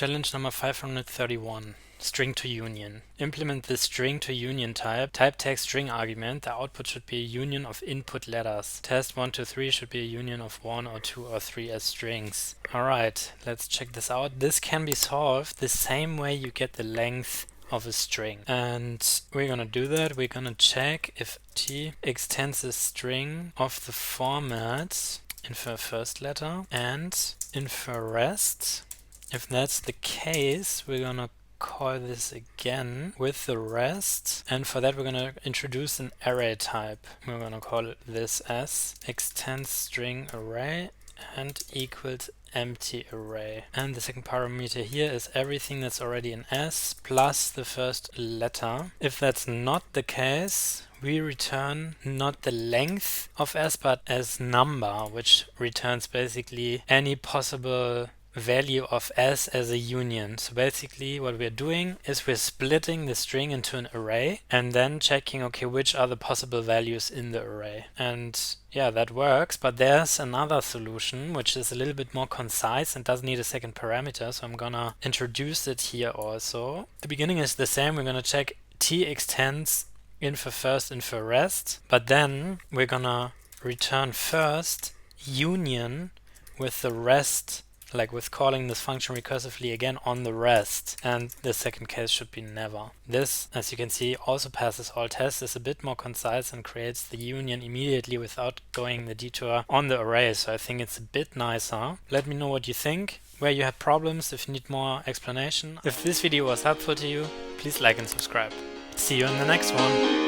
Challenge number 531. String to union. Implement the string to union type text string argument. The output should be a union of input letters. Test 1 to 3 should be a union of 1 or 2 or 3 as strings. Alright, let's check this out. This can be solved the same way you get the length of a string. And we're gonna do that. We're gonna check if t extends a string of the format infer first letter and infer rest. If that's the case, we're gonna call this again with the rest, and for that we're gonna introduce an array type. We're gonna call it this as extends string array and equals empty array. And the second parameter here is everything that's already in S plus the first letter. If that's not the case, we return not the length of S but as number, which returns basically any possible value of S as a union. So basically what we're doing is we're splitting the string into an array and then checking, okay, which are the possible values in the array. And yeah, that works, but there's another solution which is a little bit more concise and doesn't need a second parameter, so I'm gonna introduce it here also. The beginning is the same. We're gonna check t extends infer first, infer rest, but then we're gonna return first union with the rest, like with calling this function recursively again on the rest, and the second case should be never. This, as you can see, also passes all tests, is a bit more concise and creates the union immediately without going the detour on the array, so I think it's a bit nicer. Let me know what you think, where you had problems, if you need more explanation. If this video was helpful to you, please like and subscribe. See you in the next one.